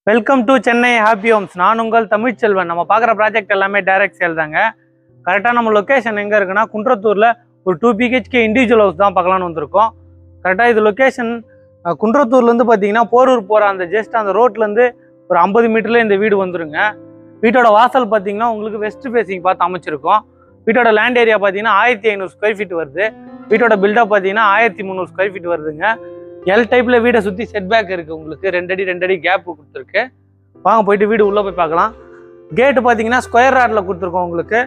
Welcome to Chennai happy homes. நான் உங்கள் தமிழ்ச்செல்வன். நம்ம பார்க்குற ப்ராஜெக்ட் எல்லாமே டைரக்ட் சேல் தாங்க. கரெக்டாக நம்ம லொக்கேஷன் எங்கே இருக்குன்னா குன்றத்தூரில் ஒரு 2 BHK இண்டிவிஜுவல் ஹவுஸ் தான் பார்க்கலான்னு வந்திருக்கோம். கரெக்டாக இது லொக்கேஷன் குன்றத்தூர்லேருந்து பார்த்தீங்கன்னா போரூர் போகிற அந்த ஜஸ்ட் அந்த ரோட்லேருந்து ஒரு 50 மீட்டரில் இந்த வீடு வந்துருங்க. வீட்டோட வாசல் பார்த்தீங்கன்னா உங்களுக்கு வெஸ்ட் ஃபேஸிங் பார்த்து அமைச்சிருக்கோம். வீட்டோட லேண்ட் ஏரியா பார்த்தீங்கன்னா 1500 ஸ்கொயர் ஃபீட் வருது. வீட்டோட பில்டப் பார்த்தீங்கன்னா 1300 ஸ்கொயர் ஃபீட் வருதுங்க. எல் டைப்பில் வீடை சுற்றி செட்பேக் இருக்குது. உங்களுக்கு 2 அடி கேப் கொடுத்துருக்கு. வாங்க போயிட்டு வீடு உள்ளே போய் பார்க்கலாம். கேட்டு பார்த்தீங்கன்னா ஸ்கொயர் ராட்டில் கொடுத்துருக்கோம். உங்களுக்கு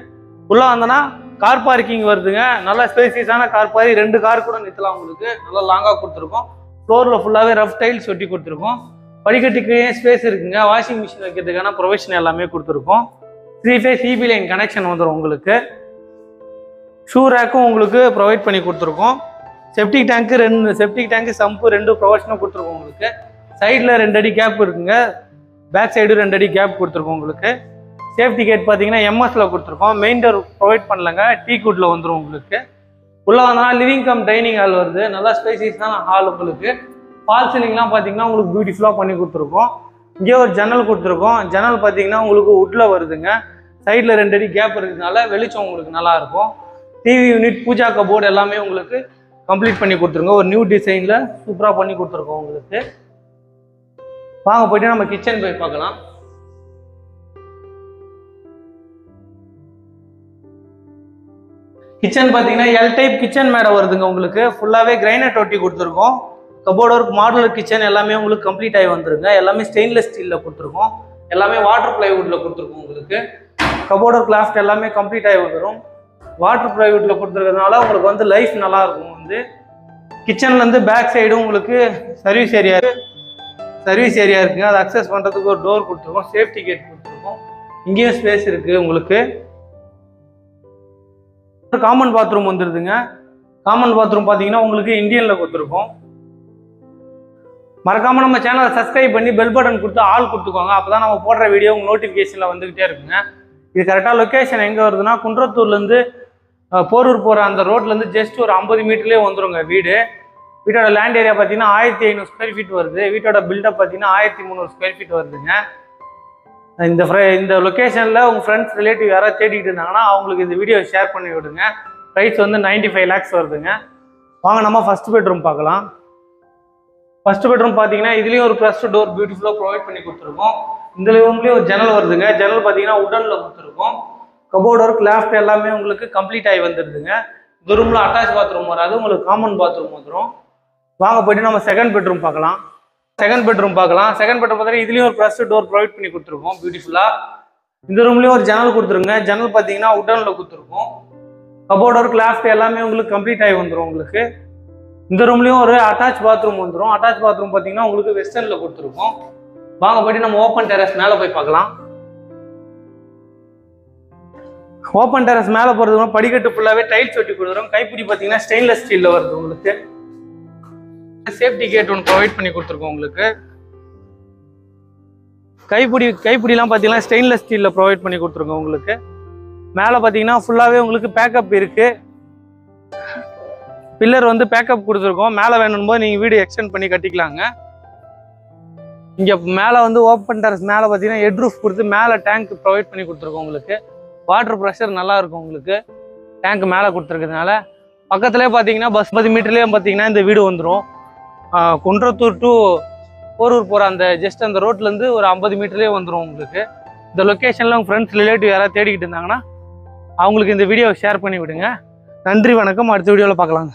உள்ளே வந்தோன்னா கார் பார்க்கிங் வருதுங்க. நல்லா ஸ்பேசியஸான கார் பார்க்கிங், 2 கார் கூட நிறுத்தலாம். உங்களுக்கு நல்லா லாங்காக கொடுத்துருக்கோம். ஃப்ளோரில் ஃபுல்லாகவே ரஃப் டைல்ஸ் ஒட்டி கொடுத்துருக்கோம். படிக்கட்டுக்கு ஸ்பேஸ் இருக்குங்க. வாஷிங் மிஷின் வைக்கிறதுக்கான ப்ரொவிஷன் எல்லாமே கொடுத்துருக்கோம். 3 ஃபேஸ் EB லைன் கனெக்ஷன் வந்துடும். உங்களுக்கு ஷூ ரேக்கும் உங்களுக்கு ப்ரொவைட் பண்ணி கொடுத்துருக்கோம். செப்டிக் டேங்க்கு 2 செப்டிக் டேங்க்கு சம்பு 2 ப்ரொவிஷனும் கொடுத்துருக்கோம். உங்களுக்கு சைடில் 2 அடி கேப் இருக்குங்க. பேக் சைடு 2 அடி கேப் கொடுத்துருக்கோம். உங்களுக்கு சேஃப்டி கேட் பார்த்தீங்கன்னா MSல கொடுத்துருக்கோம். மெயின் டோர் ப்ரொவைட் பண்ணலங்க, டீ குட்ல வந்துடும். உங்களுக்கு உள்ளே வந்தோன்னா லிவிங் கம் டைனிங் ஹால் வருது. நல்லா ஸ்பேசியஸான ஹால். உங்களுக்கு ஃபால் சீலிங்லாம் பார்த்தீங்கன்னா உங்களுக்கு பியூட்டிஃபுல்லாக பண்ணி கொடுத்துருக்கோம். இங்கே ஒரு ஜன்னல் கொடுத்துருக்கோம். ஜன்னல் பார்த்தீங்கன்னா உங்களுக்கு வுட்டில் வருதுங்க. சைடில் 2 அடி கேப் இருக்கிறதுனால வெளிச்சம் உங்களுக்கு நல்லா இருக்கும். டிவி யூனிட், பூஜா கபோர்டு எல்லாமே உங்களுக்கு கம்ப்ளீட் பண்ணி கொடுத்துருங்க. ஒரு நியூ டிசைனில் சூப்பராக பண்ணி கொடுத்துருக்கோம். உங்களுக்கு வாங்க போயிட்டு நம்ம கிச்சன் போய் பார்க்கலாம். கிச்சன் பார்த்தீங்கன்னா எல் டைப் கிச்சன் மேடை வருதுங்க. உங்களுக்கு ஃபுல்லாகவே கிரைனைட் ஒட்டி கொடுத்துருக்கோம். கபோர்டு ஒர்க், மாடுலர் கிச்சன் எல்லாமே உங்களுக்கு கம்ப்ளீட் ஆகி வந்துருங்க. எல்லாமே ஸ்டெயின்லெஸ் ஸ்டீலில் கொடுத்துருக்கோம். எல்லாமே வாட்டர் பிளைவுட்டில் கொடுத்துருக்கோம். உங்களுக்கு கபோர்டு ஒர்க், கிளாஃப்ட் எல்லாமே கம்ப்ளீட் ஆகி வந்துடும். வாட்டர் பிளைவுட்டில் கொடுத்துருக்கிறதுனால உங்களுக்கு வந்து லைஃப் நல்லா இருக்கும். வந்து கிச்சன்லேருந்து பேக் சைடும் உங்களுக்கு சர்வீஸ் ஏரியா இருக்குங்க. அதை அக்சஸ் பண்ணுறதுக்கு ஒரு டோர் கொடுத்துருக்கோம். சேஃப்டி கேட் கொடுத்துருக்கோம். இங்கேயும் ஸ்பேஸ் இருக்குது. உங்களுக்கு காமன் பாத்ரூம் வந்துடுதுங்க. காமன் பாத்ரூம் பார்த்தீங்கன்னா உங்களுக்கு இந்தியனில் கொடுத்துருக்கோம். மறக்காமல் நம்ம சேனலை சப்ஸ்கிரைப் பண்ணி பெல் பட்டன் கொடுத்து ஆல் கொடுத்துக்கோங்க. அப்போ தான் நம்ம போடுற வீடியோ உங்கள் நோட்டிஃபிகேஷனில் வந்துக்கிட்டே இருக்குங்க. இது கரெக்டாக லொக்கேஷன் எங்கே வருதுன்னா குன்றத்தூர்லேருந்து போரூர் போகிற அந்த ரோட்லேருந்து ஜஸ்ட் ஒரு 50 மீட்டர்லேயே வந்துருங்க வீடு. வீட்டோட லேண்ட் ஏரியா பார்த்தீங்கன்னா 1500 ஸ்கொயர் ஃபீட் வருது. வீட்டோட பில்டப் பார்த்தீங்கன்னா 1300 ஸ்கொயர் ஃபீட் வருதுங்க. இந்த லொக்கேஷனில் உங்கள் ஃப்ரெண்ட்ஸ் ரிலேட்டிவ் யாராவது தேடிக்கிட்டு இருந்தாங்கன்னா அவங்களுக்கு இந்த வீடியோ ஷேர் பண்ணி விடுங்க. ப்ரைஸ் வந்து 95 lakhs வருதுங்க. வாங்க நம்ம ஃபர்ஸ்ட் பெட்ரூம் பார்க்கலாம். ஃபர்ஸ்ட் பெட்ரூம் பார்த்தீங்கன்னா இதுலேயும் ஒரு ப்ளஸ் டோர் பியூட்டிஃபுல்லாக ப்ரொவைட் பண்ணி கொடுத்துருக்கோம். இந்த ரூம்லேயும் ஒரு ஜன்னல் வருதுங்க. ஜன்னல் பார்த்தீங்கன்னா உடனில் கொடுத்துருக்கோம். கபோர்டு ஒர்க், கிளாஃப்ட் எல்லாமே உங்களுக்கு கம்ப்ளீட் ஆகி வந்துடுதுங்க. இந்த ரூமில் அட்டாச் பாத்ரூம் வராது. உங்களுக்கு காமன் பாத்ரூம் வந்துடும். வாங்க போய்ட்டு நம்ம செகண்ட் பெட்ரூம் பார்க்கலாம். செகண்ட் பெட்ரூம் பார்த்தீங்கன்னா இதுலேயும் ஒரு ப்ளஸ் டோர் ப்ரொவைட் பண்ணி கொடுத்துருக்கோம் பியூட்டிஃபுல்லாக. இந்த ரூம்லேயும் ஒரு ஜன்னல் கொடுத்துருங்க. ஜன்னல் பார்த்தீங்கன்னா உடனில் கொடுத்துருக்கோம். கபோர்டு ஒர்க், கிளாஃப்ட் எல்லாமே உங்களுக்கு கம்ப்ளீட் ஆகி வந்துடும். உங்களுக்கு இந்த ரூம்லேயும் ஒரு அட்டாச் பாத்ரூம் வந்துடும். அட்டாச் பாத்ரூம் பார்த்தீங்கன்னா உங்களுக்கு வெஸ்டர்னில் கொடுத்துருக்கோம். வாங்க போயிட்டு நம்ம ஓப்பன் டெரஸ் மேலே போய் பார்க்கலாம். ஓப்பன் டெரஸ் மேலே போகிறதுக்கு படிக்கட்டு ஃபுல்லாகவே டைல்ஸ் ஒட்டி கொடுத்துரும். கைப்பிடி பார்த்தீங்கன்னா ஸ்டெயின்லெஸ் ஸ்டீலில் வருது. உங்களுக்கு சேஃப்டி கேட் ஒன்று ப்ரொவைட் பண்ணி கொடுத்துருக்கோம். உங்களுக்கு கைப்பிடிலாம் பார்த்தீங்கன்னா ஸ்டெயின்லெஸ் ஸ்டீலில் ப்ரொவைட் பண்ணி கொடுத்துருக்கோம். உங்களுக்கு மேலே பார்த்தீங்கன்னா ஃபுல்லாகவே உங்களுக்கு பேக்கப் இருக்குது. பில்லர் வந்து பேக்கப் கொடுத்துருக்கோம். மேலே வேணும் போது நீங்கள் வீடு எக்ஸ்டெண்ட் பண்ணி கட்டிக்கலாங்க. இங்கே மேலே வந்து ஓப்பன் டெரஸ் மேலே பார்த்தீங்கன்னா ஹெட் ரூஃப் கொடுத்து மேலே டேங்க் ப்ரொவைட் பண்ணி கொடுத்துருக்கோம். உங்களுக்கு வாட்டர் ப்ரெஷர் நல்லா இருக்கும். உங்களுக்கு டேங்க் மேலே கொடுத்துருக்கிறதுனால பக்கத்துலேயே பார்த்தீங்கன்னா 50 மீட்டர்லேயே பார்த்தீங்கன்னா இந்த வீடு வந்துடும். குன்றத்தூர் டு போரூர் போகிற அந்த ஜஸ்ட் அந்த ரோட்லேருந்து ஒரு 50 மீட்டர்லேயே வந்துடும். உங்களுக்கு இந்த லொக்கேஷனில் உங்கள் ஃப்ரெண்ட்ஸ் ரிலேட்டிவ் யாராவது தேடிக்கிட்டு இருந்தாங்கன்னா அவங்களுக்கு இந்த வீடியோவை ஷேர் பண்ணி விடுங்க. நன்றி, வணக்கம். அடுத்த வீடியோவில் பார்க்கலாங்க.